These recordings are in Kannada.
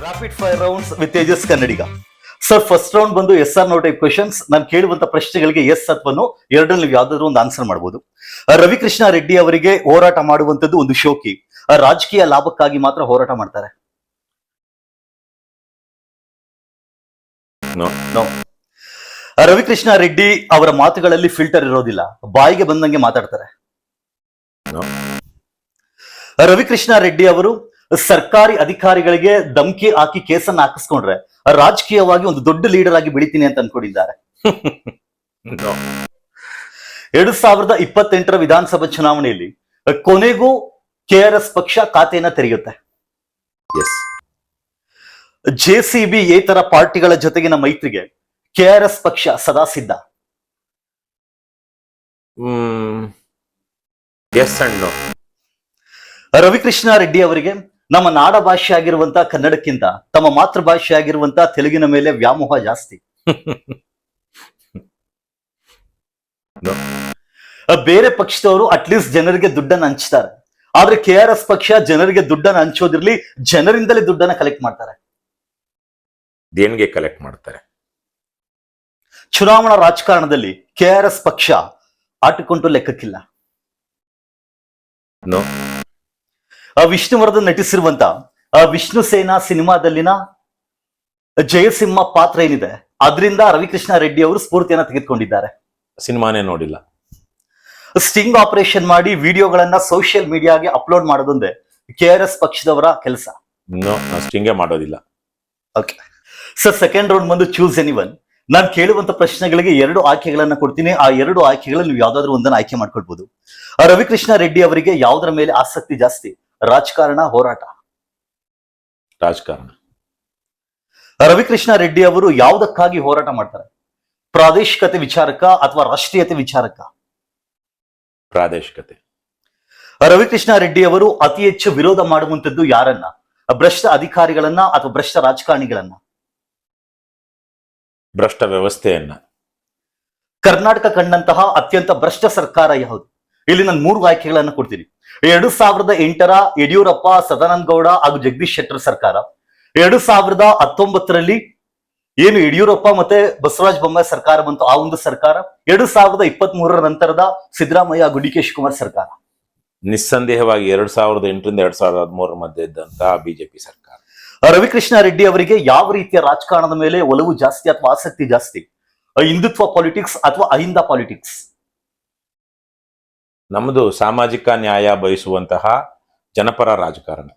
Rapid fire rounds with Tejas Kannadiga. Sir, first round ಬಂದು yes or no type questions. ನಾನು ಕೇಳುವಂತ ಪ್ರಶ್ನೆಗಳಿಗೆ ಎಸ್ ಅಥವಾ ನೋ ಎರಡರಲ್ಲಿ ನೀವು ಯಾವ್ದಾದ್ರು ಒಂದು ಆನ್ಸರ್ ಮಾಡಬಹುದು. ರವಿಕೃಷ್ಣ ರೆಡ್ಡಿ ಅವರಿಗೆ ಹೋರಾಟ ಮಾಡುವಂತದ್ದು ಒಂದು ಶೋಕಿ, ರಾಜಕೀಯ ಲಾಭಕ್ಕಾಗಿ ಮಾತ್ರ ಹೋರಾಟ ಮಾಡ್ತಾರೆ? ನೋ. ರವಿಕೃಷ್ಣ ರೆಡ್ಡಿ ಅವರ ಮಾತುಗಳಲ್ಲಿ ಫಿಲ್ಟರ್ ಇರೋದಿಲ್ಲ, ಬಾಯಿಗೆ ಬಂದಂಗೆ ಮಾತಾಡ್ತಾರೆ? ರವಿಕೃಷ್ಣ ರೆಡ್ಡಿ ಅವರು ಸರ್ಕಾರಿ ಅಧಿಕಾರಿಗಳಿಗೆ ಧಮಕಿ ಹಾಕಿ ಕೇಸನ್ನು ಹಾಕಿಸ್ಕೊಂಡ್ರೆ ರಾಜಕೀಯವಾಗಿ ಒಂದು ದೊಡ್ಡ ಲೀಡರ್ ಆಗಿ ಬೆಳಿತೀನಿ ಅಂತ ಅನ್ಕೊಂಡಿದ್ದಾರೆ? 2028 ವಿಧಾನಸಭಾ ಚುನಾವಣೆಯಲ್ಲಿ ಕೊನೆಗೂ ಕೆಆರ್ಎಸ್ ಪಕ್ಷ ಖಾತೆಯನ್ನ ತೆರೆಯುತ್ತೆ. ಜೆಸಿಬಿ ಏತರ ಪಾರ್ಟಿಗಳ ಜೊತೆಗಿನ ಮೈತ್ರಿಗೆ ಕೆಆರ್ಎಸ್ ಪಕ್ಷ ಸದಾ ಸಿದ್ಧ? ರವಿಕೃಷ್ಣ ರೆಡ್ಡಿ ಅವರಿಗೆ ನಮ್ಮ ನಾಡ ಭಾಷೆ ಆಗಿರುವಂತಹ ಕನ್ನಡಕ್ಕಿಂತ ತಮ್ಮ ಮಾತೃಭಾಷೆ ಆಗಿರುವಂತಹ ತೆಲುಗಿನ ಮೇಲೆ ವ್ಯಾಮೋಹ ಜಾಸ್ತಿ. ಬೇರೆ ಪಕ್ಷದವರು ಅಟ್ಲೀಸ್ಟ್ ಜನರಿಗೆ ದುಡ್ಡನ್ನು ಹಂಚ್ತಾರೆ, ಆದ್ರೆ ಕೆಆರ್ಎಸ್ ಪಕ್ಷ ಜನರಿಗೆ ದುಡ್ಡನ್ನು ಹಂಚೋದಿರ್ಲಿ, ಜನರಿಂದಲೇ ದುಡ್ಡನ್ನ ಕಲೆಕ್ಟ್ ಮಾಡ್ತಾರೆ. ದೇಣಿಗೆ ಕಲೆಕ್ಟ್ ಮಾಡ್ತಾರೆ. ಚುನಾವಣಾ ರಾಜಕಾರಣದಲ್ಲಿ ಕೆಆರ್ಎಸ್ ಪಕ್ಷ ಆಟಿಕೊಂಡು ಲೆಕ್ಕಕ್ಕಿಲ್ಲ. ವಿಷ್ಣುವರ್ಧನ್ ನಟಿಸಿರುವಂತ ವಿಷ್ಣು ಸೇನಾ ಸಿನಿಮಾದಲ್ಲಿನ ಜಯಸಿಂಹ ಪಾತ್ರ ಏನಿದೆ, ಅದರಿಂದ ರವಿಕೃಷ್ಣ ರೆಡ್ಡಿ ಅವರು ಸ್ಫೂರ್ತಿಯನ್ನ ತೆಗೆದುಕೊಂಡಿದ್ದಾರೆ. ಸಿನಿಮಾನೇ ನೋಡಿಲ್ಲ. ಸ್ಟಿಂಗ್ ಆಪರೇಷನ್ ಮಾಡಿ ವಿಡಿಯೋಗಳನ್ನ ಸೋಷಿಯಲ್ ಮೀಡಿಯಾಗೆ ಅಪ್ಲೋಡ್ ಮಾಡೋದೊಂದೇ ಕೆಆರ್ಎಸ್ ಪಕ್ಷದವರ ಕೆಲಸ. ಸ್ಟಿಂಗೇ ಮಾಡೋದಿಲ್ಲ. ಓಕೆ ಸರ್, ಸೆಕೆಂಡ್ ರೌಂಡ್ ಬಂದು ಚೂಸ್ ಎನಿವನ್. ನಾನು ಕೇಳುವಂತ ಪ್ರಶ್ನೆಗಳಿಗೆ 2 ಆಯ್ಕೆಗಳನ್ನ ಕೊಡ್ತೀನಿ. ಆ 2 ಆಯ್ಕೆಗಳಲ್ಲಿ ನೀವು ಯಾವ್ದಾದ್ರು ಒಂದನ್ನು ಆಯ್ಕೆ ಮಾಡ್ಕೊಳ್ಬಹುದು. ರವಿಕೃಷ್ಣ ರೆಡ್ಡಿ ಅವರಿಗೆ ಯಾವುದರ ಮೇಲೆ ಆಸಕ್ತಿ ಜಾಸ್ತಿ, ರಾಜಕಾರಣ, ಹೋರಾಟ? ರಾಜಕಾರಣ. ರವಿಕೃಷ್ಣ ರೆಡ್ಡಿ ಅವರು ಯಾವುದಕ್ಕಾಗಿ ಹೋರಾಟ ಮಾಡ್ತಾರೆ? ಪ್ರಾದೇಶಿಕತೆ ವಿಚಾರಕ ಅಥವಾ ರಾಷ್ಟ್ರೀಯತೆ ವಿಚಾರಕ? ಪ್ರಾದೇಶಿಕತೆ. ರವಿಕೃಷ್ಣ ರೆಡ್ಡಿ ಅವರು ಅತಿ ಹೆಚ್ಚು ವಿರೋಧ ಮಾಡುವಂತದ್ದು ಯಾರನ್ನ, ಭ್ರಷ್ಟ ಅಧಿಕಾರಿಗಳನ್ನ ಅಥವಾ ಭ್ರಷ್ಟ ರಾಜಕಾರಣಿಗಳನ್ನ? ಭ್ರಷ್ಟ ವ್ಯವಸ್ಥೆಯನ್ನ. ಕರ್ನಾಟಕ ಕಂಡಂತಹ ಅತ್ಯಂತ ಭ್ರಷ್ಟ ಸರ್ಕಾರ ಯಾವುದು? ಇಲ್ಲಿ ನಾನು 3 ಆಯ್ಕೆಗಳನ್ನು ಕೊಡ್ತೀನಿ. 2008 ಯಡಿಯೂರಪ್ಪ, ಸದಾನಂದ ಗೌಡ ಹಾಗೂ ಜಗದೀಶ್ ಶೆಟ್ಟರ್ ಸರ್ಕಾರ. 2019 ಏನು ಯಡಿಯೂರಪ್ಪ ಮತ್ತೆ ಬಸವರಾಜ ಬೊಮ್ಮಾಯಿ ಸರ್ಕಾರ ಬಂತು, ಆ ಒಂದು ಸರ್ಕಾರ. 2023 ನಂತರದ ಸಿದ್ದರಾಮಯ್ಯ ಹಾಗೂ ಡಿ ಕೆ ಶಿವಕುಮಾರ್ ಸರ್ಕಾರ. ನಿಸ್ಸಂದೇಹವಾಗಿ 2008 2013 ಮಧ್ಯೆ ಇದ್ದಂತಹ ಬಿಜೆಪಿ ಸರ್ಕಾರ. ರವಿಕೃಷ್ಣ ರೆಡ್ಡಿ ಅವರಿಗೆ ಯಾವ ರೀತಿಯ ರಾಜಕಾರಣದ ಮೇಲೆ ಒಲವು ಜಾಸ್ತಿ ಅಥವಾ ಆಸಕ್ತಿ ಜಾಸ್ತಿ, ಹಿಂದುತ್ವ ಪಾಲಿಟಿಕ್ಸ್ ಅಥವಾ ಅಹಿಂದ ಪಾಲಿಟಿಕ್ಸ್? ನಮ್ಮದು ಸಾಮಾಜಿಕ ನ್ಯಾಯ ಬಯಸುವಂತಹ ಜನಪರ ರಾಜಕಾರಣ,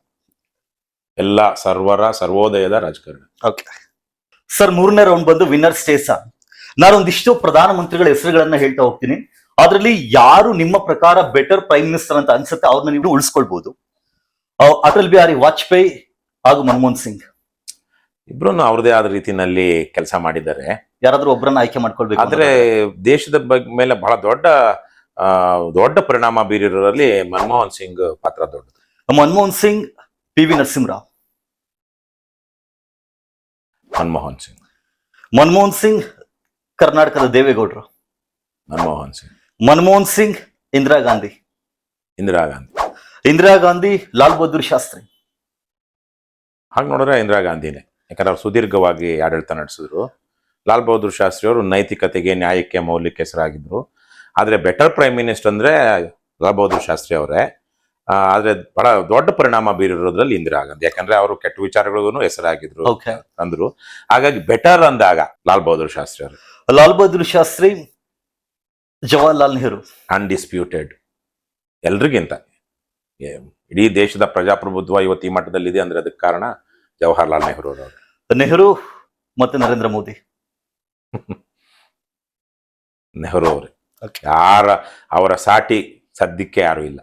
ಎಲ್ಲ ಸರ್ವೋದಯದ ರಾಜಕಾರಣ. ಓಕೆ ಸರ್, 3ನೇ ರೌಂಡ್ ಬಂದು ವಿನ್ನರ್ ಸ್ಟೇಸ್. ನಾನೊಂದಿಷ್ಟು ಪ್ರಧಾನಮಂತ್ರಿಗಳ ಹೆಸರುಗಳನ್ನ ಹೇಳ್ತಾ ಹೋಗ್ತೀನಿ. ಅದರಲ್ಲಿ ಯಾರು ನಿಮ್ಮ ಪ್ರಕಾರ ಬೆಟರ್ ಪ್ರೈಮ್ ಮಿನಿಸ್ಟರ್ ಅಂತ ಅನ್ಸುತ್ತೆ ಅವ್ರನ್ನ ನೀವು ಉಳಿಸ್ಕೊಳ್ಬಹುದು. ಅಟಲ್ ಬಿಹಾರಿ ವಾಜಪೇಯಿ ಹಾಗೂ ಮನಮೋಹನ್ ಸಿಂಗ್. ಇಬ್ರು ಅವ್ರದೇ ಆದ ರೀತಿನಲ್ಲಿ ಕೆಲಸ ಮಾಡಿದ್ದಾರೆ. ಯಾರಾದ್ರೂ ಒಬ್ಬರನ್ನ ಆಯ್ಕೆ ಮಾಡ್ಕೊಳ್ಬೇಕು. ಆದ್ರೆ ದೇಶದ ಮೇಲೆ ಬಹಳ ದೊಡ್ಡ ಪರಿಣಾಮ ಬೀರಿರೋರಲ್ಲಿ ಮನಮೋಹನ್ ಸಿಂಗ್ ಪಾತ್ರ ದೊಡ್ಡದು. ಮನಮೋಹನ್ ಸಿಂಗ್, ಪಿ.ವಿ. ನರಸಿಂಹರಾವ್. ಮನಮೋಹನ್ ಸಿಂಗ್ ಕರ್ನಾಟಕದ ದೇವೇಗೌಡರು. ಮನಮೋಹನ್ ಸಿಂಗ್ ಇಂದಿರಾ ಗಾಂಧಿ, ಲಾಲ್ ಬಹದ್ದೂರ್ ಶಾಸ್ತ್ರಿ. ಹಾಗೆ ನೋಡಿದ್ರೆ ಇಂದಿರಾ ಗಾಂಧಿನೇ, ಯಾಕಂದ್ರೆ ಅವ್ರು ಸುದೀರ್ಘವಾಗಿ ಆಡಳಿತ ನಡೆಸಿದ್ರು. ಲಾಲ್ ಬಹದ್ದೂರ್ ಶಾಸ್ತ್ರಿ ಅವರು ನೈತಿಕತೆಗೆ, ನ್ಯಾಯಕ್ಕೆ, ಮೌಲ್ಯಕ್ಕೆ ಹೆಸರಾಗಿದ್ರು. ಆದ್ರೆ ಬೆಟರ್ ಪ್ರೈಮ್ ಮಿನಿಸ್ಟರ್ ಅಂದ್ರೆ ಲಾಲ್ ಬಹದ್ದೂರ್ ಶಾಸ್ತ್ರಿ ಅವರೇ. ಆದ್ರೆ ಬಹಳ ದೊಡ್ಡ ಪರಿಣಾಮ ಬೀರಿರೋದ್ರಲ್ಲಿ ಇಂದಿರಾ ಗಾಂಧಿ, ಯಾಕಂದ್ರೆ ಅವರು ಕೆಟ್ಟ ವಿಚಾರಗಳಿಗೂ ಹೆಸರಾಗಿದ್ರು ಅಂದ್ರು. ಹಾಗಾಗಿ ಬೆಟರ್ ಅಂದಾಗ ಲಾಲ್ ಬಹದ್ದೂರ್ ಶಾಸ್ತ್ರಿ ಅವರು. ಲಾಲ್ ಬಹದ್ದೂರ್ ಶಾಸ್ತ್ರಿ, ಜವಾಹರ್ಲಾಲ್ ನೆಹರು. ಅನ್ಡಿಸ್ಪ್ಯೂಟೆಡ್, ಎಲ್ರಿಗಿಂತ. ಇಡೀ ದೇಶದ ಪ್ರಜಾಪ್ರಭುತ್ವ ಇವತ್ತು ಈ ಮಟ್ಟದಲ್ಲಿದೆ ಅಂದ್ರೆ ಅದಕ್ಕೆ ಕಾರಣ ಜವಾಹರ್ಲಾಲ್ ನೆಹರು ಅವರು. ನೆಹರು ಮತ್ತೆ ನರೇಂದ್ರ ಮೋದಿ. ನೆಹರು ಅವರೇ. ಅವರ ಸಾಟಿ ಸದ್ಯಕ್ಕೆ ಯಾರು ಇಲ್ಲ.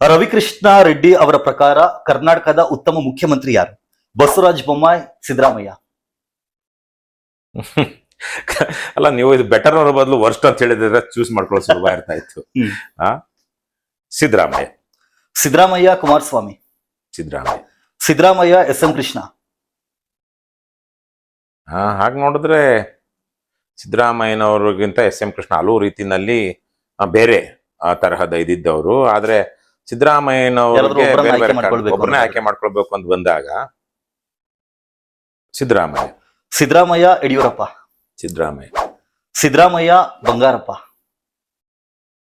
ರವಿಕೃಷ್ಣ ರೆಡ್ಡಿ ಅವರ ಪ್ರಕಾರ ಕರ್ನಾಟಕದ ಉತ್ತಮ ಮುಖ್ಯಮಂತ್ರಿ ಯಾರು? ಬಸವರಾಜ ಬೊಮ್ಮಾಯಿ, ಸಿದ್ದರಾಮಯ್ಯ? ಅಲ್ಲ, ನೀವು ಇದು ಬೆಟರ್ ಅವರ ಬದಲು ವರ್ಸ್ಟ್ ಅಂತ ಹೇಳಿದ್ರೆ ಚೂಸ್ ಮಾಡ್ಕೊಳ್ಳೋ ಸುಲಭ ಇರ್ತಾ ಇತ್ತು. ಸಿದ್ದರಾಮಯ್ಯ, ಕುಮಾರಸ್ವಾಮಿ? ಸಿದ್ದರಾಮಯ್ಯ, ಎಸ್ ಎಂ ಕೃಷ್ಣ? ಹಾಗೆ ನೋಡಿದ್ರೆ ಸಿದ್ದರಾಮಯ್ಯನವ್ರಿಗಿಂತ ಎಸ್ ಎಂ ಕೃಷ್ಣ ಹಲವು ರೀತಿನಲ್ಲಿ ಬೇರೆ ತರಹದ ಇದಿದ್ದವರು. ಆದ್ರೆ ಸಿದ್ದರಾಮಯ್ಯನವ್ರಿಗೆ ಒಬ್ಬರನ್ನೇ ಆಯ್ಕೆ ಮಾಡ್ಕೊಳ್ಬೇಕು ಅಂತ ಬಂದಾಗ ಸಿದ್ದರಾಮಯ್ಯ. ಸಿದ್ದರಾಮಯ್ಯ ಯಡಿಯೂರಪ್ಪ. ಸಿದ್ದರಾಮಯ್ಯ. ಸಿದ್ದರಾಮಯ್ಯ ಬಂಗಾರಪ್ಪ.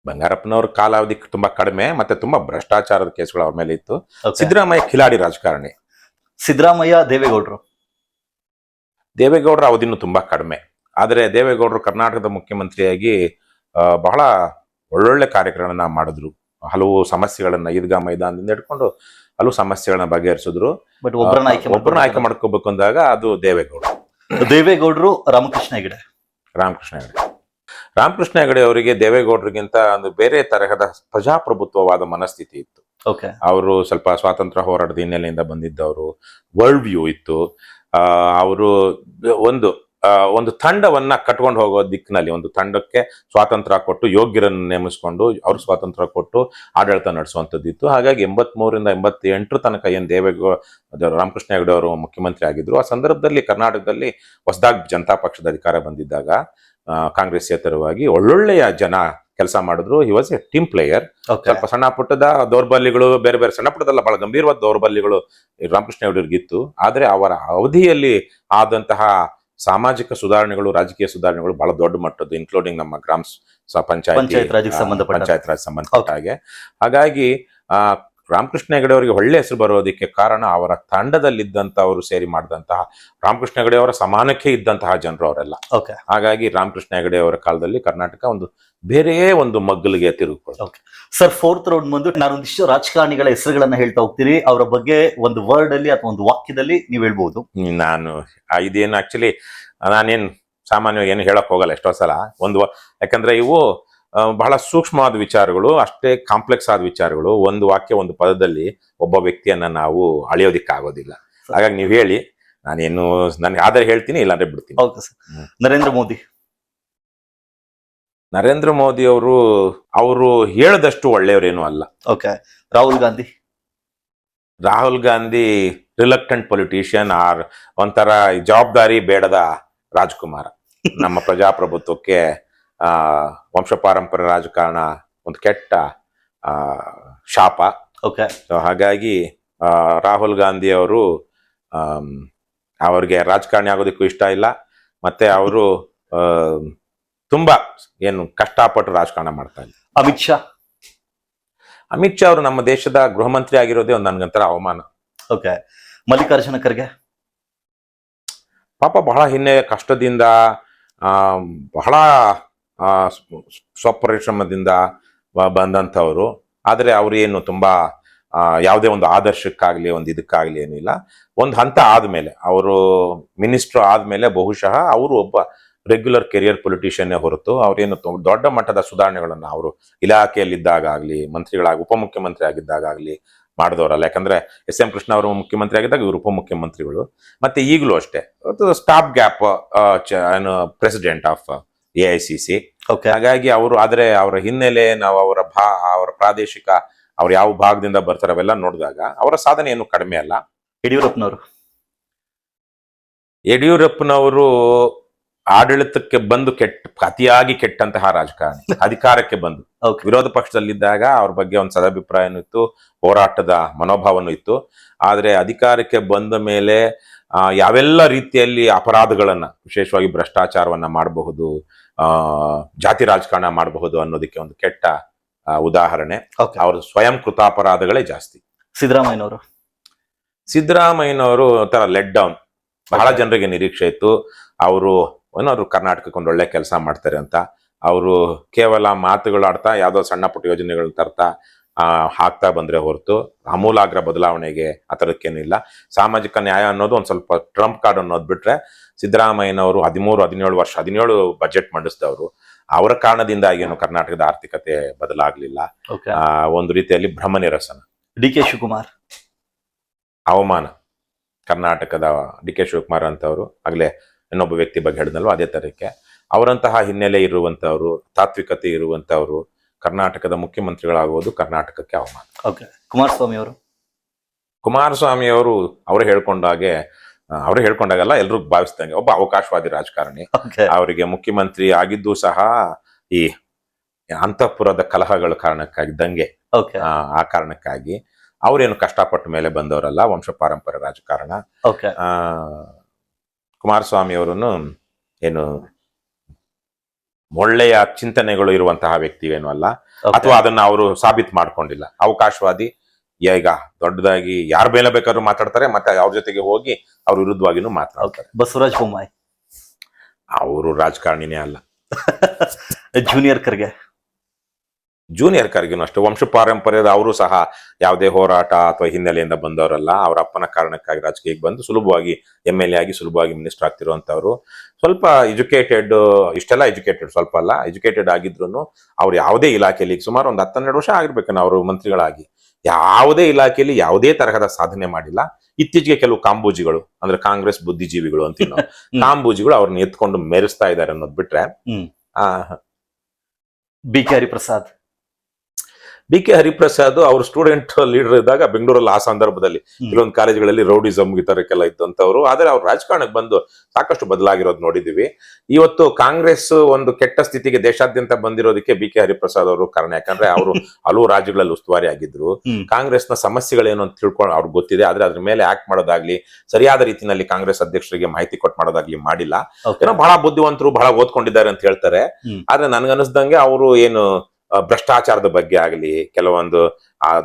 ಬಂಗಾರಪ್ಪನವ್ರ ಕಾಲಾವಧಿ ತುಂಬಾ ಕಡಿಮೆ, ಮತ್ತೆ ತುಂಬಾ ಭ್ರಷ್ಟಾಚಾರದ ಕೇಸುಗಳು ಅವ್ರ ಮೇಲೆ ಇತ್ತು. Okay. ಸಿದ್ದರಾಮಯ್ಯ ಖಿಲಾಡಿ ರಾಜಕಾರಣಿ. ಸಿದ್ದರಾಮಯ್ಯ ದೇವೇಗೌಡರು. ದೇವೇಗೌಡರ ಅವಧಿನೂ ತುಂಬಾ ಕಡಿಮೆ, ಆದ್ರೆ ದೇವೇಗೌಡರು ಕರ್ನಾಟಕದ ಮುಖ್ಯಮಂತ್ರಿಯಾಗಿ ಬಹಳ ಒಳ್ಳೊಳ್ಳೆ ಕಾರ್ಯಕ್ರಮಗಳನ್ನ ಮಾಡಿದ್ರು. ಹಲವು ಸಮಸ್ಯೆಗಳನ್ನ ಈದ್ಗಾ ಮೈದಾನದಿಂದ ಹಿಡ್ಕೊಂಡು ಹಲವು ಸಮಸ್ಯೆಗಳನ್ನ ಬಗೆಹರಿಸಿದ್ರು. ಬಟ್ ಒಬ್ಬರನ್ನ ಆಯ್ಕೆ ಮಾಡ್ಕೋಬೇಕು ಅಂದಾಗ ಅದು ದೇವೇಗೌಡರು. ದೇವೇಗೌಡರು ರಾಮಕೃಷ್ಣ ಹೆಗಡೆ. ರಾಮಕೃಷ್ಣ ಹೆಗಡೆ. ರಾಮಕೃಷ್ಣ ಹೆಗಡೆ ಅವರಿಗೆ ದೇವೇಗೌಡರಿಗಿಂತ ಒಂದು ಬೇರೆ ತರಹದ ಪ್ರಜಾಪ್ರಭುತ್ವವಾದ ಮನಸ್ಥಿತಿ ಇತ್ತು. ಓಕೆ. ಅವರು ಸ್ವಲ್ಪ ಸ್ವಾತಂತ್ರ್ಯ ಹೋರಾಟದ ಹಿನ್ನೆಲೆಯಿಂದ ಬಂದಿದ್ದವರು, ವರ್ಲ್ಡ್ ವ್ಯೂ ಇತ್ತು. ಅವರು ಒಂದು ತಂಡವನ್ನ ಕಟ್ಕೊಂಡು ಹೋಗೋ ದಿಕ್ಕಿನಲ್ಲಿ ಒಂದು ತಂಡಕ್ಕೆ ಸ್ವಾತಂತ್ರ್ಯ ಕೊಟ್ಟು ಯೋಗ್ಯರನ್ನು ನೇಮಿಸ್ಕೊಂಡು ಅವ್ರು ಸ್ವಾತಂತ್ರ್ಯ ಕೊಟ್ಟು ಆಡಳಿತ ನಡೆಸುವಂಥದ್ದಿತ್ತು. ಹಾಗಾಗಿ 83ರಿಂದ 88 ತನಕ ಏನು ರಾಮಕೃಷ್ಣ ಹೆಗಡೆ ಅವರು ಮುಖ್ಯಮಂತ್ರಿ ಆಗಿದ್ರು. ಆ ಸಂದರ್ಭದಲ್ಲಿ ಕರ್ನಾಟಕದಲ್ಲಿ ಹೊಸದಾಗಿ ಜನತಾ ಪಕ್ಷದ ಅಧಿಕಾರ ಬಂದಿದ್ದಾಗ ಕಾಂಗ್ರೆಸ್ಸೇತರವಾಗಿ ಒಳ್ಳೊಳ್ಳೆಯ ಜನ ಕೆಲಸ ಮಾಡಿದ್ರು. He was A team player. ಸ್ವಲ್ಪ ಸಣ್ಣ ಪುಟ್ಟದ ದೌರ್ಬಲ್ಯಗಳು, ಬೇರೆ ಬೇರೆ ಸಣ್ಣ ಪುಟ್ಟದಲ್ಲ, ಬಹಳ ಗಂಭೀರವಾದ ದೌರ್ಬಲ್ಯಗಳು ರಾಮಕೃಷ್ಣ ಹೆಗಡೆಯವ್ರಿಗಿತ್ತು. ಆದ್ರೆ ಅವರ ಅವಧಿಯಲ್ಲಿ ಆದಂತಹ ಸಾಮಾಜಿಕ ಸುಧಾರಣೆಗಳು, ರಾಜಕೀಯ ಸುಧಾರಣೆಗಳು ಬಹಳ ದೊಡ್ಡ ಮಟ್ಟದ್ದು, ಇನ್ಕ್ಲೂಡಿಂಗ್ ನಮ್ಮ ಪಂಚಾಯತ್ ರಾಜ್ ಸಂಬಂಧಪಟ್ಟ ಹಾಗೆ. ಹಾಗಾಗಿ ರಾಮಕೃಷ್ಣ ಹೆಗಡೆ ಅವರಿಗೆ ಒಳ್ಳೆ ಹೆಸರು ಬರೋದಕ್ಕೆ ಕಾರಣ ಅವರ ತಂಡದಲ್ಲಿದ್ದಂಥವರು ಸೇರಿ ಮಾಡಿದಂತಹ, ರಾಮಕೃಷ್ಣ ಹೆಗಡೆ ಅವರ ಸಮಾನಕ್ಕೆ ಇದ್ದಂತಹ ಜನರು ಅವರೆಲ್ಲ. ಹಾಗಾಗಿ ರಾಮಕೃಷ್ಣ ಹೆಗಡೆ ಅವರ ಕಾಲದಲ್ಲಿ ಕರ್ನಾಟಕ ಒಂದು ಬೇರೆ ಒಂದು ಮಗ್ಗಲಿಗೆ ತಿರುಗಿಕೊಳ್ಳೋದು. ಸರ್, 4th ರೌಂಡ್ ಬಂದು ನಾನೊಂದಿಷ್ಟು ರಾಜಕಾರಣಿಗಳ ಹೆಸರುಗಳನ್ನ ಹೇಳ್ತಾ ಹೋಗ್ತೀರಿ. ಅವರ ಬಗ್ಗೆ ಒಂದು ವರ್ಡ್ ಅಲ್ಲಿ ಅಥವಾ ಒಂದು ವಾಕ್ಯದಲ್ಲಿ ನೀವು ಹೇಳ್ಬಹುದು. ನಾನು ಇದೇನು ಆಕ್ಚುಲಿ ನಾನೇನು ಸಾಮಾನ್ಯವಾಗಿ ಏನು ಹೇಳಕ್ ಹೋಗಲ್ಲ ಎಷ್ಟೋ ಸಲ. ಯಾಕಂದ್ರೆ ಇವು ಬಹಳ ಸೂಕ್ಷ್ಮವಾದ ವಿಚಾರಗಳು, ಅಷ್ಟೇ ಕಾಂಪ್ಲೆಕ್ಸ್ ಆದ ವಿಚಾರಗಳು. ಒಂದು ವಾಕ್ಯ ಒಂದು ಪದದಲ್ಲಿ ಒಬ್ಬ ವ್ಯಕ್ತಿಯನ್ನ ನಾವು ಅಳಿಯೋದಿಕ್ಕಾಗೋದಿಲ್ಲ. ಹಾಗಾಗಿ ನೀವು ಹೇಳಿ, ನಾನೇನು ನನ್ಗೆ ಆದ್ರೆ ಹೇಳ್ತೀನಿ, ಇಲ್ಲಾಂದ್ರೆ ಬಿಡ್ತೀನಿ. ನರೇಂದ್ರ ಮೋದಿ. ನರೇಂದ್ರ ಮೋದಿ ಅವರು ಹೇಳದಷ್ಟು ಒಳ್ಳೆಯವರೇನು ಅಲ್ಲ. Okay. Rahul Gandhi. Rahul Gandhi reluctant politician, or ಒಂಥರ ಜವಾಬ್ದಾರಿ ಬೇಡದ ರಾಜಕುಮಾರ. ನಮ್ಮ ಪ್ರಜಾಪ್ರಭುತ್ವಕ್ಕೆ ವಂಶ ಪಾರಂಪರ್ಯ ರಾಜಕಾರಣ ಒಂದು ಕೆಟ್ಟ ಶಾಪ. ಹಾಗಾಗಿ ರಾಹುಲ್ ಗಾಂಧಿ ಅವರು ಅವ್ರಿಗೆ ರಾಜಕಾರಣಿ ಆಗೋದಕ್ಕೂ ಇಷ್ಟ ಇಲ್ಲ. ಮತ್ತೆ ಅವರು ತುಂಬಾ ಏನು ಕಷ್ಟಪಟ್ಟು ರಾಜಕಾರಣ ಮಾಡ್ತಾ ಇಲ್ಲ. ಅಮಿತ್ ಶಾ ಅವರು ನಮ್ಮ ದೇಶದ ಗೃಹ ಮಂತ್ರಿ ಆಗಿರೋದೇ ಒಂದು ನನ್ಗಂತರ ಅವಮಾನ. ಮಲ್ಲಿಕಾರ್ಜುನ ಖರ್ಗೆ. ಪಾಪ ಬಹಳ ಹಿನ್ನೆಲೆ ಕಷ್ಟದಿಂದ, ಬಹಳ ಸ್ವಪರಿಶ್ರಮದಿಂದ ಬಂದಂಥವ್ರು. ಆದರೆ ಅವರು ಏನು ತುಂಬಾ ಯಾವುದೇ ಒಂದು ಆದರ್ಶಕ್ಕಾಗ್ಲಿ ಒಂದು ಇದಕ್ಕಾಗ್ಲಿ ಏನಿಲ್ಲ. ಒಂದು ಹಂತ ಆದ್ಮೇಲೆ, ಅವರು ಮಿನಿಸ್ಟರ್ ಆದ್ಮೇಲೆ ಬಹುಶಃ ಅವರು ಒಬ್ಬ ರೆಗ್ಯುಲರ್ ಕೆರಿಯರ್ ಪೊಲಿಟಿಷಿಯನ್ನೇ ಹೊರತು ಅವ್ರೇನು ದೊಡ್ಡ ಮಟ್ಟದ ಸುಧಾರಣೆಗಳನ್ನ ಅವರು ಇಲಾಖೆಯಲ್ಲಿದ್ದಾಗಲಿ, ಮಂತ್ರಿಗಳಾಗಿ ಉಪಮುಖ್ಯಮಂತ್ರಿ ಆಗಿದ್ದಾಗಲಿ ಮಾಡಿದವರಲ್ಲ. ಯಾಕಂದ್ರೆ SM ಕೃಷ್ಣ ಅವರು ಮುಖ್ಯಮಂತ್ರಿ ಆಗಿದ್ದಾಗ ಇವರು ಉಪಮುಖ್ಯಮಂತ್ರಿಗಳು. ಮತ್ತೆ ಈಗಲೂ ಅಷ್ಟೇ stop gap president of AICC. ಹಾಗಾಗಿ ಆದ್ರೆ ಅವರ ಹಿನ್ನೆಲೆ, ನಾವು ಅವರ ಪ್ರಾದೇಶಿಕ, ಅವ್ರು ಯಾವ ಭಾಗದಿಂದ ಬರ್ತಾರೆ ಅವೆಲ್ಲ ನೋಡಿದಾಗ ಅವರ ಸಾಧನೆ ಏನು ಕಡಿಮೆ ಅಲ್ಲ. ಯಡಿಯೂರಪ್ಪನವರು ಆಡಳಿತಕ್ಕೆ ಬಂದು ಅತಿಯಾಗಿ ಕೆಟ್ಟಂತಹ ರಾಜಕಾರಣಿ. ಅಧಿಕಾರಕ್ಕೆ ಬಂದು ವಿರೋಧ ಪಕ್ಷದಲ್ಲಿದ್ದಾಗ ಅವ್ರ ಬಗ್ಗೆ ಒಂದು ಸದಾಭಿಪ್ರಾಯನೂ ಇತ್ತು, ಹೋರಾಟದ ಮನೋಭಾವನೂ ಇತ್ತು. ಆದ್ರೆ ಅಧಿಕಾರಕ್ಕೆ ಬಂದ ಮೇಲೆ ಯಾವೆಲ್ಲ ರೀತಿಯಲ್ಲಿ ಅಪರಾಧಗಳನ್ನ, ವಿಶೇಷವಾಗಿ ಭ್ರಷ್ಟಾಚಾರವನ್ನ ಮಾಡಬಹುದು, ಜಾತಿ ರಾಜಕಾರಣ ಮಾಡಬಹುದು ಅನ್ನೋದಕ್ಕೆ ಒಂದು ಕೆಟ್ಟ ಉದಾಹರಣೆ. ಅವರು ಸ್ವಯಂ ಕೃತಾಪರಾಧಗಳೇ ಜಾಸ್ತಿ. ಸಿದ್ದರಾಮಯ್ಯನವರು ಒಂಥರ ಲೆಟ್ ಡೌನ್. ಬಹಳ ಜನರಿಗೆ ನಿರೀಕ್ಷೆ ಇತ್ತು ಅವರು ಏನಾದ್ರು ಕರ್ನಾಟಕಕ್ಕೆ ಒಂದು ಒಳ್ಳೆ ಕೆಲಸ ಮಾಡ್ತಾರೆ ಅಂತ. ಅವರು ಕೇವಲ ಮಾತುಗಳಾಡ್ತಾ ಯಾವ್ದೋ ಸಣ್ಣ ಪುಟ್ಟ ಯೋಜನೆಗಳು ತರ್ತಾ ಹಾಕ್ತಾ ಬಂದ್ರೆ ಹೊರತು ಆಮೂಲಾಗ್ರ ಬದಲಾವಣೆಗೆ ಆ ಥರಕ್ಕೇನಿಲ್ಲ. ಸಾಮಾಜಿಕ ನ್ಯಾಯ ಅನ್ನೋದು ಒಂದು ಸ್ವಲ್ಪ ಟ್ರಂಪ್ ಕಾರ್ಡ್ ಅನ್ನೋದು ಬಿಟ್ರೆ, ಸಿದ್ದರಾಮಯ್ಯನವರು 17 ಬಜೆಟ್ ಮಂಡಿಸಿದವರು. ಅವರ ಕಾರಣದಿಂದಾಗಿ ಏನು ಕರ್ನಾಟಕದ ಆರ್ಥಿಕತೆ ಬದಲಾಗ್ಲಿಲ್ಲ. ಒಂದು ರೀತಿಯಲ್ಲಿ ಭ್ರಮ ನಿರಸನ. DK ಶಿವಕುಮಾರ್. ಅವಮಾನ. ಕರ್ನಾಟಕದ DK ಶಿವಕುಮಾರ್ ಅಂತವರು, ಆಗ್ಲೇ ಇನ್ನೊಬ್ಬ ವ್ಯಕ್ತಿ ಬಗ್ಗೆ ಹೇಳಿದ್ನಲ್ವ, ಅದೇ ತರಕ್ಕೆ ಅವರಂತಹ ಹಿನ್ನೆಲೆ ಇರುವಂತವ್ರು, ತಾತ್ವಿಕತೆ ಇರುವಂತವ್ರು ಕರ್ನಾಟಕದ ಮುಖ್ಯಮಂತ್ರಿಗಳಾಗುವುದು ಕರ್ನಾಟಕಕ್ಕೆ ಅವಮಾನ. ಕುಮಾರಸ್ವಾಮಿ ಅವರು ಅವರೇ ಹೇಳ್ಕೊಂಡಾಗಲ್ಲ, ಎಲ್ರು ಭಾವಿಸ್ದಂಗೆ ಒಬ್ಬ ಅವಕಾಶವಾದಿ ರಾಜಕಾರಣಿ. ಅವರಿಗೆ ಮುಖ್ಯಮಂತ್ರಿ ಆಗಿದ್ದು ಸಹ ಈ ಅಂತಃಪುರದ ಕಲಹಗಳ ಕಾರಣಕ್ಕಾಗಿ, ದಂಗೆ ಆ ಕಾರಣಕ್ಕಾಗಿ. ಅವ್ರೇನು ಕಷ್ಟಪಟ್ಟ ಮೇಲೆ ಬಂದವರಲ್ಲ, ವಂಶ ಪಾರಂಪರ್ಯ ರಾಜಕಾರಣ. ಕುಮಾರಸ್ವಾಮಿ ಅವರನ್ನು ಏನು ಒಳ್ಳೆಯ ಚಿಂತನೆಗಳು ಇರುವಂತಹ ವ್ಯಕ್ತಿ ಏನು ಅಲ್ಲ, ಅಥವಾ ಅದನ್ನ ಅವರು ಸಾಬೀತು ಮಾಡ್ಕೊಂಡಿಲ್ಲ. ಅವಕಾಶವಾದಿ, ಈಗ ದೊಡ್ಡದಾಗಿ ಯಾರ ಮೇಲೆ ಬೇಕಾದ್ರೂ ಮಾತಾಡ್ತಾರೆ, ಮತ್ತೆ ಅವ್ರ ಜೊತೆಗೆ ಹೋಗಿ ಅವ್ರ ವಿರುದ್ಧವಾಗಿನೂ ಮಾತಾಡ್ತಾರೆ. ಬಸವರಾಜ ಬೊಮ್ಮಾಯಿ ಅವರು ರಾಜಕಾರಣಿನೇ ಅಲ್ಲ. ಜೂನಿಯರ್ ಖರ್ಗೆ ಜೂನಿಯರ್ ಖರ್ಗೆನೂ ಅಷ್ಟೇ ವಂಶ ಪಾರಂಪರ್ಯದ ಅವರು ಸಹ ಯಾವುದೇ ಹೋರಾಟ ಅಥವಾ ಹಿನ್ನೆಲೆಯಿಂದ ಬಂದವರಲ್ಲ. ಅವರ ಅಪ್ಪನ ಕಾರಣಕ್ಕಾಗಿ ರಾಜಕೀಯಕ್ಕೆ ಬಂದು ಸುಲಭವಾಗಿ MLA ಆಗಿ ಸುಲಭವಾಗಿ ಮಿನಿಸ್ಟರ್ ಆಗ್ತಿರುವಂತವ್ರು. ಸ್ವಲ್ಪ ಎಜುಕೇಟೆಡ್, ಇಷ್ಟೆಲ್ಲ ಎಜುಕೇಟೆಡ್ ಸ್ವಲ್ಪ ಅಲ್ಲ, ಎಜುಕೇಟೆಡ್ ಆಗಿದ್ರು ಅವ್ರು ಯಾವುದೇ ಇಲಾಖೆಯಲ್ಲಿ ಸುಮಾರು ಒಂದು 10-12 ವರ್ಷ ಆಗಿರ್ಬೇಕನ್ನ ಅವರು ಮಂತ್ರಿಗಳಾಗಿ ಯಾವುದೇ ಇಲಾಖೆಯಲ್ಲಿ ಯಾವುದೇ ತರಹದ ಸಾಧನೆ ಮಾಡಿಲ್ಲ. ಇತ್ತೀಚೆಗೆ ಕೆಲವು ಕಾಂಬೂಜಿಗಳು, ಅಂದ್ರೆ ಕಾಂಗ್ರೆಸ್ ಬುದ್ಧಿಜೀವಿಗಳು ಅಂತೀವಿ ನಾವು, ಕಾಂಬೂಜಿಗಳು ಅವ್ರನ್ನ ಎತ್ಕೊಂಡು ಮೆರೆಸ್ತಾ ಇದ್ದಾರೆ ಅನ್ನೋದು ಬಿಟ್ರೆ. BK ಹರಿಪ್ರಸಾದ್ BK ಹರಿಪ್ರಸಾದ್ ಅವರು ಸ್ಟೂಡೆಂಟ್ ಲೀಡರ್ ಇದ್ದಾಗ ಬೆಂಗಳೂರಲ್ಲಿ ಆ ಸಂದರ್ಭದಲ್ಲಿ ಕೆಲವೊಂದು ಕಾಲೇಜುಗಳಲ್ಲಿ ರೌಡಿಸಮ್ ಈ ತರಕ್ಕೆಲ್ಲ ಇದ್ದಂತವ್ರು. ಆದ್ರೆ ಅವ್ರು ರಾಜಕಾರಣಕ್ಕೆ ಬಂದು ಸಾಕಷ್ಟು ಬದಲಾಗಿರೋದು ನೋಡಿದೀವಿ. ಇವತ್ತು ಕಾಂಗ್ರೆಸ್ ಒಂದು ಕೆಟ್ಟ ಸ್ಥಿತಿಗೆ ದೇಶಾದ್ಯಂತ ಬಂದಿರೋದಕ್ಕೆ BK ಹರಿಪ್ರಸಾದ್ ಅವರು ಕಾರಣ. ಯಾಕಂದ್ರೆ ಅವರು ಹಲವು ರಾಜ್ಯಗಳಲ್ಲಿ ಉಸ್ತುವಾರಿ ಆಗಿದ್ರು. ಕಾಂಗ್ರೆಸ್ನ ಸಮಸ್ಯೆಗಳೇನು ಅಂತ ತಿಳ್ಕೊಂಡು ಅವ್ರಿಗೆ ಗೊತ್ತಿದೆ, ಆದ್ರೆ ಅದ್ರ ಮೇಲೆ ಆಕ್ಟ್ ಮಾಡೋದಾಗ್ಲಿ, ಸರಿಯಾದ ರೀತಿಯಲ್ಲಿ ಕಾಂಗ್ರೆಸ್ ಅಧ್ಯಕ್ಷರಿಗೆ ಮಾಹಿತಿ ಕೊಟ್ಟು ಮಾಡೋದಾಗ್ಲಿ ಮಾಡಿಲ್ಲ. ಏನೋ ಬಹಳ ಬುದ್ಧಿವಂತರು, ಬಹಳ ಓದ್ಕೊಂಡಿದ್ದಾರೆ ಅಂತ ಹೇಳ್ತಾರೆ. ಆದ್ರೆ ನನ್ಗನ್ನಿಸ್ದಂಗೆ ಅವರು ಏನು ಭ್ರಷ್ಟಾಚಾರದ ಬಗ್ಗೆ ಆಗ್ಲಿ, ಕೆಲವೊಂದು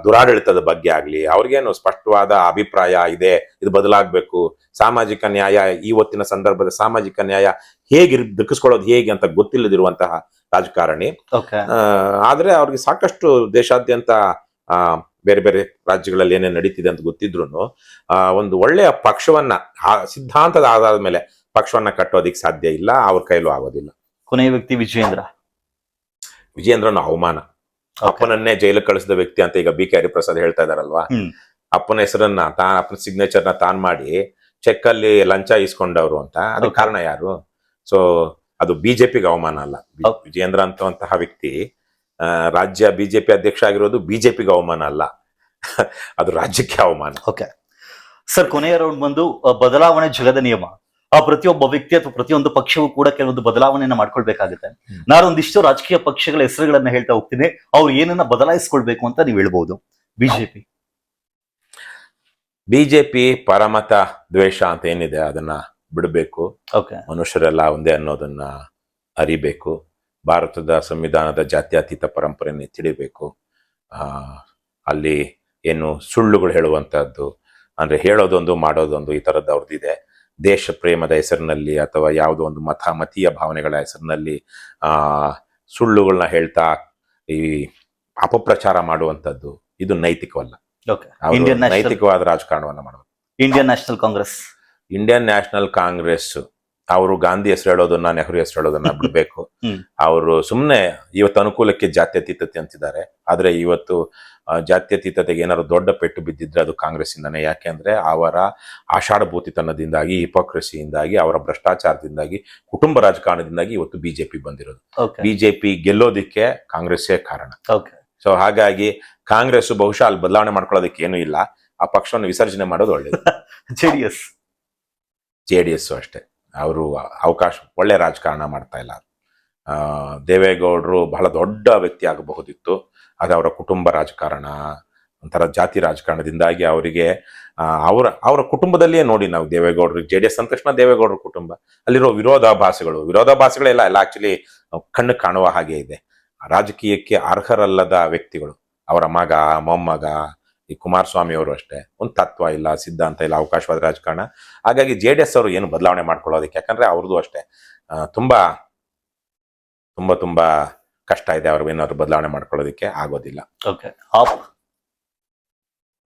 ದುರಾಡಳಿತದ ಬಗ್ಗೆ ಆಗ್ಲಿ ಅವ್ರಿಗೇನು ಸ್ಪಷ್ಟವಾದ ಅಭಿಪ್ರಾಯ ಇದೆ, ಇದು ಬದಲಾಗಬೇಕು, ಸಾಮಾಜಿಕ ನ್ಯಾಯ, ಇವತ್ತಿನ ಸಂದರ್ಭದ ಸಾಮಾಜಿಕ ನ್ಯಾಯ ಹೇಗೆ ದಕ್ಕಿಸ್ಕೊಳ್ಳೋದು ಹೇಗೆ ಅಂತ ಗೊತ್ತಿಲ್ಲದಿರುವಂತಹ ರಾಜಕಾರಣಿ. ಆದ್ರೆ ಅವ್ರಿಗೆ ಸಾಕಷ್ಟು ದೇಶಾದ್ಯಂತ ಬೇರೆ ಬೇರೆ ರಾಜ್ಯಗಳಲ್ಲಿ ಏನೇನು ನಡೀತಿದೆ ಅಂತ ಗೊತ್ತಿದ್ರು ಒಂದು ಒಳ್ಳೆಯ ಪಕ್ಷವನ್ನ ಸಿದ್ಧಾಂತದ ಆಧಾರದ ಮೇಲೆ ಪಕ್ಷವನ್ನ ಕಟ್ಟೋದಿಕ್ ಸಾಧ್ಯ ಇಲ್ಲ, ಅವ್ರ ಕೈಲೂ ಆಗೋದಿಲ್ಲ. ಕೊನೆಯ ವ್ಯಕ್ತಿ ವಿಜಯೇಂದ್ರನ ಅವಮಾನ, ಅಪ್ಪನನ್ನೇ ಜೈಲಿಗೆ ಕಳಿಸಿದ ವ್ಯಕ್ತಿ ಅಂತ ಈಗ BK ಹರಿಪ್ರಸಾದ್ ಹೇಳ್ತಾ ಇದಾರಲ್ವಾ. ಅಪ್ಪನ ಹೆಸರನ್ನ ಅಪ್ಪನ ಸಿಗ್ನೇಚರ್ನ ತಾನ್ ಮಾಡಿ ಚೆಕ್ ಅಲ್ಲಿ ಲಂಚ ಇಸ್ಕೊಂಡವ್ರು ಅಂತ, ಅದಕ್ಕೆ ಕಾರಣ ಯಾರು? ಸೊ ಅದು ಬಿಜೆಪಿಗೆ ಅವಮಾನ ಅಲ್ಲ. ವಿಜಯೇಂದ್ರ ಅಂತಂತಹ ವ್ಯಕ್ತಿ ರಾಜ್ಯ ಬಿಜೆಪಿ ಅಧ್ಯಕ್ಷ ಆಗಿರೋದು ಬಿಜೆಪಿಗೆ ಅವಮಾನ ಅಲ್ಲ, ಅದು ರಾಜ್ಯಕ್ಕೆ ಅವಮಾನ. ಓಕೆ ಸರ್, ಕೊನೆಯ ರೌಂಡ್ ಬಂದು ಬದಲಾವಣೆ ಜಗದ ನಿಯಮ. ಪ್ರತಿಯೊಬ್ಬ ವ್ಯಕ್ತಿ ಅಥವಾ ಪ್ರತಿಯೊಂದು ಪಕ್ಷವೂ ಕೂಡ ಕೆಲವೊಂದು ಬದಲಾವಣೆಯನ್ನ ಮಾಡ್ಕೊಳ್ಬೇಕಾಗುತ್ತೆ. ನಾನೊಂದಿಷ್ಟು ರಾಜಕೀಯ ಪಕ್ಷಗಳ ಹೆಸರುಗಳನ್ನ ಹೇಳ್ತಾ ಹೋಗ್ತೀನಿ, ಅವ್ರು ಏನನ್ನ ಬದಲಾಯಿಸ್ಕೊಳ್ಬೇಕು ಅಂತ ನೀವು ಹೇಳ್ಬೋದು. ಬಿಜೆಪಿ ಪರಮತ ದ್ವೇಷ ಅಂತ ಏನಿದೆ ಅದನ್ನ ಬಿಡಬೇಕು. ಮನುಷ್ಯರೆಲ್ಲ ಒಂದೇ ಅನ್ನೋದನ್ನ ಅರಿಬೇಕು. ಭಾರತದ ಸಂವಿಧಾನದ ಜಾತ್ಯತೀತ ಪರಂಪರೆಯನ್ನು ತಿಳಿಬೇಕು. ಅಲ್ಲಿ ಏನು ಸುಳ್ಳುಗಳು ಹೇಳುವಂತಹದ್ದು, ಅಂದ್ರೆ ಹೇಳೋದೊಂದು ಮಾಡೋದೊಂದು, ಈ ತರದ್ದು ಅವ್ರದ್ದಿದೆ. ದೇಶ ಪ್ರೇಮದ ಹೆಸರಿನಲ್ಲಿ ಅಥವಾ ಯಾವುದೋ ಒಂದು ಮತೀಯ ಭಾವನೆಗಳ ಹೆಸರಿನಲ್ಲಿ ಸುಳ್ಳುಗಳನ್ನ ಹೇಳ್ತಾ ಈ ಅಪಪ್ರಚಾರ ಮಾಡುವಂತದ್ದು ಇದು ನೈತಿಕವಲ್ಲ. ನೈತಿಕವಾದ ರಾಜಕಾರಣವನ್ನ ಮಾಡಬೇಕು. ಇಂಡಿಯನ್ ನ್ಯಾಷನಲ್ ಕಾಂಗ್ರೆಸ್ ಅವರು ಗಾಂಧಿ ಹೆಸರು ಹೇಳೋದನ್ನ, ನೆಹರು ಹೆಸರು ಹೇಳೋದನ್ನ ಬಿಡ್ಬೇಕು. ಅವರು ಸುಮ್ಮನೆ ಇವತ್ತು ಅನುಕೂಲಕ್ಕೆ ಜಾತ್ಯತೀತತೆ ಅಂತಿದ್ದಾರೆ, ಆದ್ರೆ ಇವತ್ತು ಜಾತ್ಯತೀತತೆಗೆ ಏನಾದ್ರು ದೊಡ್ಡ ಪೆಟ್ಟು ಬಿದ್ದಿದ್ರೆ ಅದು ಕಾಂಗ್ರೆಸ್ ಇಂದಾನೆ. ಯಾಕೆಂದ್ರೆ ಅವರ ಆಷಾಢಭೂತಿತನದಿಂದಾಗಿ, ಹಿಪೋಕ್ರಸಿಯಿಂದಾಗಿ, ಅವರ ಭ್ರಷ್ಟಾಚಾರದಿಂದಾಗಿ, ಕುಟುಂಬ ರಾಜಕಾರಣದಿಂದಾಗಿ ಇವತ್ತು ಬಿಜೆಪಿ ಬಂದಿರೋದು. ಬಿಜೆಪಿ ಗೆಲ್ಲೋದಿಕ್ಕೆ ಕಾಂಗ್ರೆಸ್ಸೇ ಕಾರಣ. ಸೊ ಹಾಗಾಗಿ ಕಾಂಗ್ರೆಸ್ ಬಹುಶಃ ಅಲ್ಲಿ ಬದಲಾವಣೆ ಮಾಡ್ಕೊಳ್ಳೋದಕ್ಕೆ ಏನೂ ಇಲ್ಲ, ಆ ಪಕ್ಷವನ್ನು ವಿಸರ್ಜನೆ ಮಾಡೋದು ಒಳ್ಳೇದು. ಜೆಡಿಎಸ್ ಅಷ್ಟೇ, ಅವರು ಅವಕಾಶ ಒಳ್ಳೆ ರಾಜಕಾರಣ ಮಾಡ್ತಾ ಇಲ್ಲ. ದೇವೇಗೌಡರು ಬಹಳ ದೊಡ್ಡ ವ್ಯಕ್ತಿ ಆಗಬಹುದಿತ್ತು, ಅದು ಅವರ ಕುಟುಂಬ ರಾಜಕಾರಣ, ಒಂಥರ ಜಾತಿ ರಾಜಕಾರಣದಿಂದಾಗಿ ಅವರಿಗೆ ಅವರ ಕುಟುಂಬದಲ್ಲಿಯೇ ನೋಡಿ ನಾವು ದೇವೇಗೌಡರು, JDS ಅಂದ ತಕ್ಷಣ ದೇವೇಗೌಡರ ಕುಟುಂಬ, ಅಲ್ಲಿರೋ ವಿರೋಧಾಭಾಸಗಳೆಲ್ಲ ಆಕ್ಚುಲಿ ಕಣ್ಣು ಕಾಣುವ ಹಾಗೆ ಇದೆ. ರಾಜಕೀಯಕ್ಕೆ ಅರ್ಹರಲ್ಲದ ವ್ಯಕ್ತಿಗಳು, ಅವರ ಮಗ, ಮೊಮ್ಮಗ, ಈ ಕುಮಾರಸ್ವಾಮಿ ಅವರು ಅಷ್ಟೇ, ಒಂದು ತತ್ವ ಇಲ್ಲ, ಸಿದ್ಧಾಂತ ಇಲ್ಲ, ಅವಕಾಶವಾದ ರಾಜಕಾರಣ. ಹಾಗಾಗಿ JDS ಅವರು ಏನು ಬದಲಾವಣೆ ಮಾಡ್ಕೊಳ್ಳೋದಕ್ಕೆ, ಯಾಕಂದ್ರೆ ಅವ್ರದ್ದು ಅಷ್ಟೇ ತುಂಬಾ ತುಂಬಾ ತುಂಬಾ ಕಷ್ಟ ಇದೆ, ಅವ್ರಿಗೇನಾದ್ರು ಬದಲಾವಣೆ ಮಾಡ್ಕೊಳ್ಳೋದಕ್ಕೆ ಆಗೋದಿಲ್ಲ.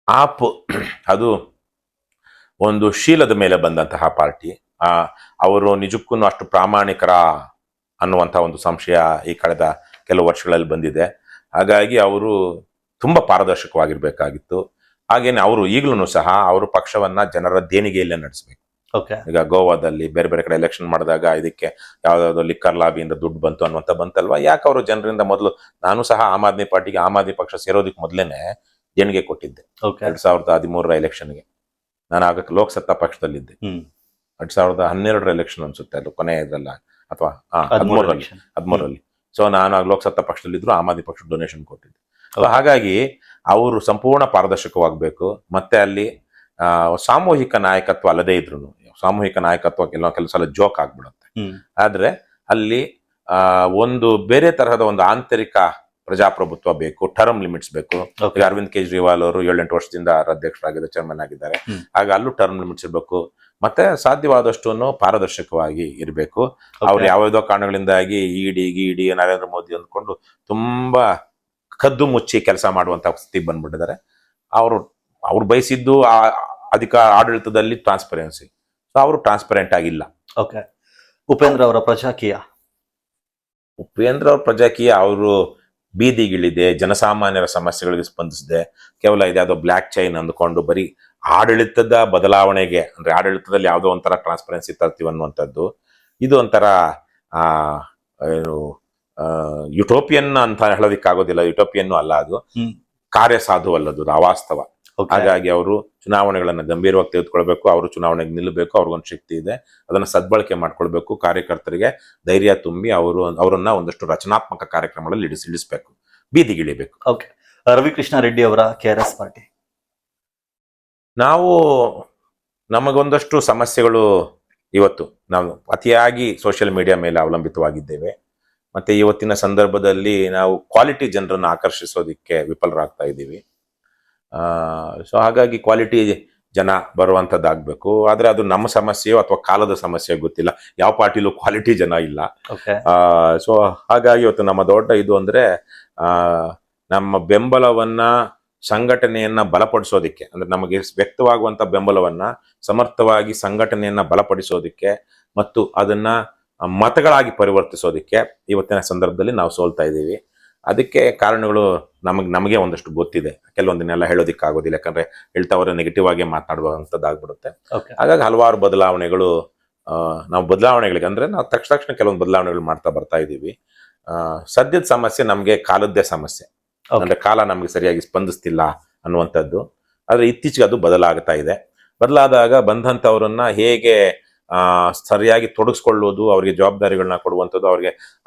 ಆಪ್ ಅದು ಒಂದು ಶೀಲದ ಮೇಲೆ ಬಂದಂತಹ ಪಾರ್ಟಿ. ಅವರು ನಿಜಕ್ಕೂ ಅಷ್ಟು ಪ್ರಾಮಾಣಿಕರ ಅನ್ನುವಂತಹ ಒಂದು ಸಂಶಯ ಈ ಕಳೆದ ಕೆಲವು ವರ್ಷಗಳಲ್ಲಿ ಬಂದಿದೆ. ಹಾಗಾಗಿ ಅವರು ತುಂಬಾ ಪಾರದರ್ಶಕವಾಗಿರ್ಬೇಕಾಗಿತ್ತು. ಹಾಗೇನೆ ಅವರು ಈಗಲೂ ಸಹ ಅವರು ಪಕ್ಷವನ್ನ ಜನರ ದೇಣಿಗೆಯಲ್ಲೇ ನಡೆಸಬೇಕು. ಈಗ ಗೋವಾದಲ್ಲಿ ಬೇರೆ ಬೇರೆ ಕಡೆ ಎಲೆಕ್ಷನ್ ಮಾಡಿದಾಗ ಇದಕ್ಕೆ ಯಾವ್ದಾದ್ರು ಲಿಕ್ಕರ್ ಲಾಬಿಯಿಂದ ದುಡ್ಡು ಬಂತು ಅನ್ನುವಂತ ಬಂತಲ್ವಾ, ಯಾಕೆ ಅವರು ಜನರಿಂದ ಮೊದಲು, ನಾನು ಸಹ ಆಮ್ ಆದ್ಮಿ ಪಾರ್ಟಿಗೆ, ಆಮ್ ಆದ್ಮಿ ಪಕ್ಷ ಸೇರೋದಕ್ಕೆ ಮೊದಲೇನೆ ದೇಣಿಗೆ ಕೊಟ್ಟಿದ್ದೆ. 2013 ಎಲೆಕ್ಷನ್ಗೆ ನಾನು ಆಗ ಲೋಕಸತ್ತಾ ಪಕ್ಷದಲ್ಲಿದ್ದೆ. 2012 ಎಲೆಕ್ಷನ್ ಅನ್ಸುತ್ತೆ, ಅದು ಕೊನೆ ಇದ್ರಲ್ಲ, ಅಥವಾ 13ರಲ್ಲಿ. ಸೊ ನಾನು ಆಗ ಲೋಕಸತ್ತಾ ಪಕ್ಷದಲ್ಲಿದ್ರು, ಆಮ್ ಆದ್ಮಿ ಪಕ್ಷ ಡೊನೇಷನ್ ಕೊಟ್ಟಿದ್ದೆ. ಹಾಗಾಗಿ ಅವರು ಸಂಪೂರ್ಣ ಪಾರದರ್ಶಕವಾಗಬೇಕು. ಮತ್ತೆ ಅಲ್ಲಿ ಸಾಮೂಹಿಕ ನಾಯಕತ್ವ ಅಲ್ಲದೇ ಇದ್ರು ಸಾಮೂಹಿಕ ನಾಯಕತ್ವ ಕೆಲವು ಸಲ ಜೋಕ್ ಆಗ್ಬಿಡುತ್ತೆ. ಹ್ಮ್ ಆದ್ರೆ ಅಲ್ಲಿ ಒಂದು ಬೇರೆ ತರಹದ ಒಂದು ಆಂತರಿಕ ಪ್ರಜಾಪ್ರಭುತ್ವ ಬೇಕು, ಟರ್ಮ್ ಲಿಮಿಟ್ಸ್ ಬೇಕು. Okay. ಈಗ ಅರವಿಂದ್ ಕೇಜ್ರಿವಾಲ್ ಅವರು 7-8 ವರ್ಷದಿಂದ ಅಧ್ಯಕ್ಷರಾಗಿದ್ದಾರೆ, ಚೇರ್ಮನ್ ಆಗಿದ್ದಾರೆ. ಆಗ ಅಲ್ಲೂ ಟರ್ಮ್ ಲಿಮಿಟ್ಸ್ ಇರಬೇಕು. ಮತ್ತೆ ಸಾಧ್ಯವಾದಷ್ಟು ಪಾರದರ್ಶಕವಾಗಿ ಇರಬೇಕು. ಅವ್ರು ಯಾವ್ಯಾವ್ದೋ ಕಾರಣಗಳಿಂದಾಗಿ ಇಡಿ ನರೇಂದ್ರ ಮೋದಿ ಅಂದ್ಕೊಂಡು ತುಂಬಾ ಕದ್ದು ಮುಚ್ಚಿ ಕೆಲಸ ಮಾಡುವಂತ ಸ್ಥಿತಿ ಬಂದ್ಬಿಟ್ಟಿದ್ದಾರೆ. ಅವ್ರು ಬಯಸಿದ್ದು ಆಡಳಿತದಲ್ಲಿ ಟ್ರಾನ್ಸ್ಪರೆನ್ಸಿ. ಸೊ ಅವರು ಟ್ರಾನ್ಸ್ಪರೆಂಟ್ ಆಗಿಲ್ಲ. ಓಕೆ. ಉಪೇಂದ್ರ ಅವರ ಪ್ರಜಾಕೀಯ ಅವರು ಬೀದಿಗಿಳಿದೆ, ಜನಸಾಮಾನ್ಯರ ಸಮಸ್ಯೆಗಳಿಗೆ ಸ್ಪಂದಿಸಿದೆ. ಕೇವಲ ಇದ್ಯಾವುದೋ ಬ್ಲ್ಯಾಕ್ ಚೈನ್ ಅಂದ್ಕೊಂಡು ಬರೀ ಆಡಳಿತದ ಬದಲಾವಣೆಗೆ, ಅಂದ್ರೆ ಆಡಳಿತದಲ್ಲಿ ಯಾವುದೋ ಒಂಥರ ಟ್ರಾನ್ಸ್ಪರೆನ್ಸಿ ತರ್ತೀವಿ ಅನ್ನುವಂಥದ್ದು, ಇದು ಒಂಥರ ಯುಟೋಪಿಯನ್ ಅಂತ ಹೇಳೋದಿಕ್ಕಾಗೋದಿಲ್ಲ. ಯುಟೋಪಿಯನ್ನು ಅಲ್ಲ, ಅದು ಕಾರ್ಯಸಾಧು ಅಲ್ಲದು, ಅವಾಸ್ತವ. ಹಾಗಾಗಿ ಅವರು ಚುನಾವಣೆಗಳನ್ನ ಗಂಭೀರವಾಗಿ ತೆಗೆದುಕೊಳ್ಬೇಕು. ಅವರು ಚುನಾವಣೆಗೆ ನಿಲ್ಲಬೇಕು. ಅವ್ರಿಗೊಂದು ಶಕ್ತಿ ಇದೆ, ಅದನ್ನ ಸದ್ಬಳಕೆ ಮಾಡ್ಕೊಳ್ಬೇಕು. ಕಾರ್ಯಕರ್ತರಿಗೆ ಧೈರ್ಯ ತುಂಬಿ ಅವರನ್ನ ಒಂದಷ್ಟು ರಚನಾತ್ಮಕ ಕಾರ್ಯಕ್ರಮಗಳಲ್ಲಿ ಇಳಿಸ್ಬೇಕು, ಬೀದಿಗಿಳಿಬೇಕು. ಓಕೆ. ರವಿಕೃಷ್ಣ ರೆಡ್ಡಿ ಅವರ KRS ಪಾರ್ಟಿ. ನಮಗೊಂದಷ್ಟು ಸಮಸ್ಯೆಗಳು ಇವತ್ತು. ನಾವು ಅತಿಯಾಗಿ ಸೋಷಿಯಲ್ ಮೀಡಿಯಾ ಮೇಲೆ ಅವಲಂಬಿತವಾಗಿದ್ದೇವೆ. ಮತ್ತೆ ಇವತ್ತಿನ ಸಂದರ್ಭದಲ್ಲಿ ನಾವು ಕ್ವಾಲಿಟಿ ಜನರನ್ನು ಆಕರ್ಷಿಸೋದಿಕ್ಕೆ ವಿಫಲರಾಗ್ತಾ ಇದ್ದೀವಿ. ಸೊ ಹಾಗಾಗಿ ಕ್ವಾಲಿಟಿ ಜನ ಬರುವಂತದ್ದಾಗಬೇಕು. ಆದ್ರೆ ಅದು ನಮ್ಮ ಸಮಸ್ಯೆಯೋ ಅಥವಾ ಕಾಲದ ಸಮಸ್ಯೆ ಗೊತ್ತಿಲ್ಲ. ಯಾವ ಪಾರ್ಟಿಲೂ ಕ್ವಾಲಿಟಿ ಜನ ಇಲ್ಲ. ಸೊ ಹಾಗಾಗಿ ಇವತ್ತು ನಮ್ಮ ದೊಡ್ಡ ಇದು ಅಂದ್ರೆ ನಮ್ಮ ಬೆಂಬಲವನ್ನ, ಸಂಘಟನೆಯನ್ನ ಬಲಪಡಿಸೋದಿಕ್ಕೆ, ಅಂದ್ರೆ ನಮಗೆ ವ್ಯಕ್ತವಾಗುವಂತ ಬೆಂಬಲವನ್ನ ಸಮರ್ಥವಾಗಿ ಸಂಘಟನೆಯನ್ನ ಬಲಪಡಿಸೋದಿಕ್ಕೆ ಮತ್ತು ಅದನ್ನ ಮತಗಳಾಗಿ ಪರಿವರ್ತಿಸೋದಿಕ್ಕೆ ಇವತ್ತಿನ ಸಂದರ್ಭದಲ್ಲಿ ನಾವು ಸೋಲ್ತಾ ಇದ್ದೀವಿ. ಅದಕ್ಕೆ ಕಾರಣಗಳು ನಮಗೆ ಒಂದಷ್ಟು ಗೊತ್ತಿದೆ. ಕೆಲವೊಂದನ್ನೆಲ್ಲ ಹೇಳೋದಿಕ್ಕಾಗೋದಿಲ್ಲ, ಯಾಕಂದ್ರೆ ಹೇಳ್ತಾವ್ರೆ ನೆಗೆಟಿವ್ ಆಗಿ ಮಾತನಾಡುವಂಥದ್ದಾಗ್ಬಿಡುತ್ತೆ. ಹಾಗಾಗಿ ಹಲವಾರು ಬದಲಾವಣೆಗಳು, ನಾವು ಬದಲಾವಣೆಗಳಿಗೆ ಅಂದ್ರೆ ನಾವು ತಕ್ಷಣ ಕೆಲವೊಂದು ಬದಲಾವಣೆಗಳು ಮಾಡ್ತಾ ಬರ್ತಾ ಇದ್ದೀವಿ. ಸದ್ಯದ ಸಮಸ್ಯೆ ನಮಗೆ ಕಾಲದ್ದೇ ಸಮಸ್ಯೆ. ಅಂದ್ರೆ ಕಾಲ ನಮಗೆ ಸರಿಯಾಗಿ ಸ್ಪಂದಿಸ್ತಿಲ್ಲ ಅನ್ನುವಂಥದ್ದು. ಆದ್ರೆ ಇತ್ತೀಚೆಗೆ ಅದು ಬದಲಾಗ್ತಾ ಇದೆ. ಬದಲಾದಾಗ ಬಂದಂಥವ್ರನ್ನ ಹೇಗೆ ಸರಿಯಾಗಿ ತೊಡಗಿಸ್ಕೊಳ್ಳೋದು, ಅವರಿಗೆ ಜವಾಬ್ದಾರಿಗಳನ್ನ ಕೊಡುವಂಥದ್ದು,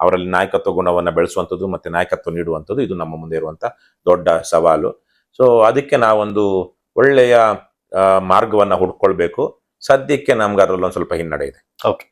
ಅವರಲ್ಲಿ ನಾಯಕತ್ವ ಗುಣವನ್ನ ಬೆಳೆಸುವಂಥದ್ದು ಮತ್ತೆ ನಾಯಕತ್ವ ನೀಡುವಂಥದ್ದು, ಇದು ನಮ್ಮ ಮುಂದೆ ಇರುವಂತ ದೊಡ್ಡ ಸವಾಲು. ಸೊ ಅದಕ್ಕೆ ನಾವೊಂದು ಒಳ್ಳೆಯ ಮಾರ್ಗವನ್ನ ಹುಡ್ಕೊಳ್ಬೇಕು. ಸದ್ಯಕ್ಕೆ ನಮ್ಗೆ ಅದರಲ್ಲಿ ಒಂದು ಸ್ವಲ್ಪ ಹಿನ್ನಡೆ ಇದೆ. ಓಕೆ.